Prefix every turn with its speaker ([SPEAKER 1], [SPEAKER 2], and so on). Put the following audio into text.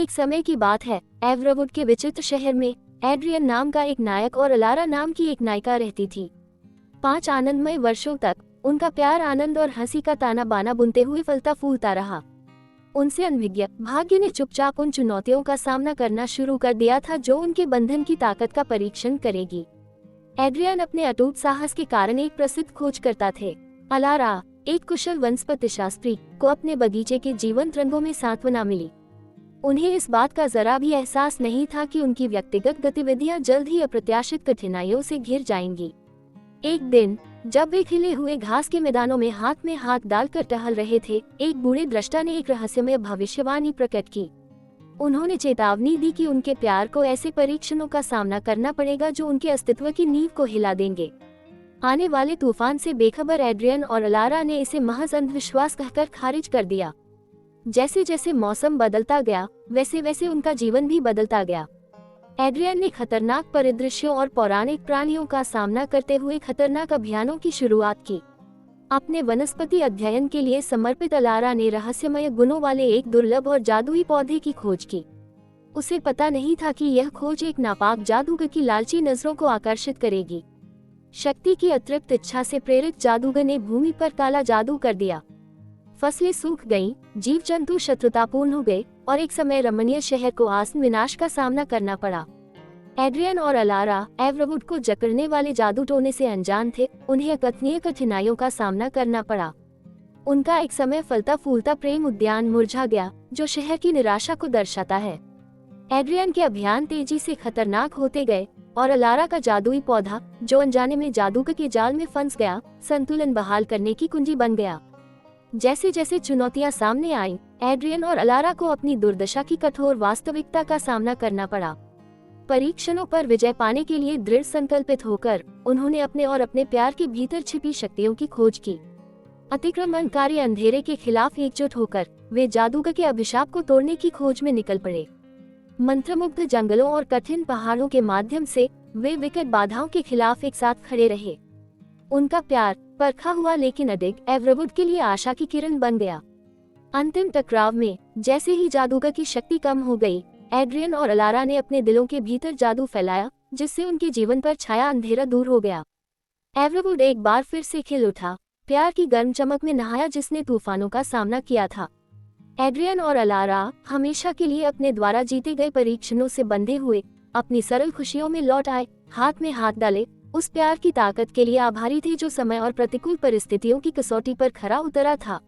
[SPEAKER 1] एक समय की बात है, एवरावुड के विचित्र शहर में एड्रियन नाम का एक नायक और अलारा नाम की एक नायिका रहती थी। 5 आनंदमय वर्षों तक उनका प्यार आनंद और हंसी का ताना बाना बुनते हुए फलता फूलता रहा। उनसे अनभिज्ञ भाग्य ने चुपचाप उन चुनौतियों का सामना करना शुरू कर दिया था जो उनके बंधन की ताकत का परीक्षण करेगी। एड्रियन अपने अटूट साहस के कारण एक प्रसिद्ध खोजकर्ता थे। अलारा, एक कुशल वनस्पति शास्त्री, को अपने बगीचे के जीवंत रंगों में सांत्वना मिली। उन्हें इस बात का जरा भी एहसास नहीं था कि उनकी व्यक्तिगत गतिविधियां जल्द ही अप्रत्याशित कठिनाइयों से घिर जाएंगी। एक दिन जब वे खिले हुए घास के मैदानों में हाथ डालकर टहल रहे थे, एक बूढ़े दृष्टा ने एक रहस्यमय भविष्यवाणी प्रकट की। उन्होंने चेतावनी दी कि उनके प्यार को ऐसे परीक्षणों का सामना करना पड़ेगा जो उनके अस्तित्व की नींव को हिला देंगे। आने वाले तूफान से बेखबर एड्रियन और अलारा ने इसे महज अंधविश्वास कहकर खारिज कर दिया। जैसे जैसे मौसम बदलता गया, वैसे वैसे उनका जीवन भी बदलता गया। एड्रियन ने खतरनाक परिदृश्यों और पौराणिक प्राणियों का सामना करते हुए खतरनाक अभियानों की शुरुआत की। अपने वनस्पति अध्ययन के लिए समर्पित अलारा ने रहस्यमय गुणों वाले एक दुर्लभ और जादुई पौधे की खोज की। उसे पता नहीं था कि यह खोज एक नापाक जादूगर की लालची नजरों को आकर्षित करेगी। शक्ति की अतृप्त इच्छा से प्रेरित जादूगर ने भूमि पर काला जादू कर दिया। फसलें सूख गईं, जीव जंतु शत्रुतापूर्ण हो गए और एक समय रमणीय शहर को आसन विनाश का सामना करना पड़ा। एड्रियन और अलारा एवरावुड को जकड़ने वाले जादू टोने से अनजान थे। उन्हें अकथनीय कठिनाइयों का सामना करना पड़ा। उनका एक समय फलता फूलता प्रेम उद्यान मुरझा गया, जो शहर की निराशा को दर्शाता है। एड्रियन के अभियान तेजी से खतरनाक होते गए और अलारा का जादुई पौधा, जो अनजाने में जादूगर के जाल में फंस गया, संतुलन बहाल करने की कुंजी बन गया। जैसे जैसे चुनौतियां सामने आईं, एड्रियन और अलारा को अपनी दुर्दशा की कठोर वास्तविकता का सामना करना पड़ा। परीक्षणों पर विजय पाने के लिए दृढ़ संकल्पित होकर उन्होंने अपने और अपने प्यार के भीतर छिपी शक्तियों की खोज की। अतिक्रमणकारी अंधेरे के खिलाफ एकजुट होकर वे जादूगर के अभिशाप को तोड़ने की खोज में निकल पड़े। मंत्रमुग्ध जंगलों और कठिन पहाड़ों के माध्यम से वे विकट बाधाओं के खिलाफ एक साथ खड़े रहे। उनका प्यार परखा हुआ लेकिन अडिग एवरावुड के लिए आशा की किरण बन गया। अंतिम टकराव में जैसे ही जादूगर की शक्ति कम हो गई, एड्रियन और अलारा ने अपने दिलों के भीतर जादू फैलाया, जिससे उनके जीवन पर छाया अंधेरा दूर हो गया। एवरावुड एक बार फिर से खिल उठा, प्यार की गर्म चमक में नहाया जिसने तूफानों का सामना किया था। एड्रियन और अलारा हमेशा के लिए अपने द्वारा जीते गए परीक्षणों से बंधे हुए अपनी सरल खुशियों में लौट आए, हाथ में हाथ डाले, उस प्यार की ताकत के लिए आभारी थे जो समय और प्रतिकूल परिस्थितियों की कसौटी पर खरा उतरा था।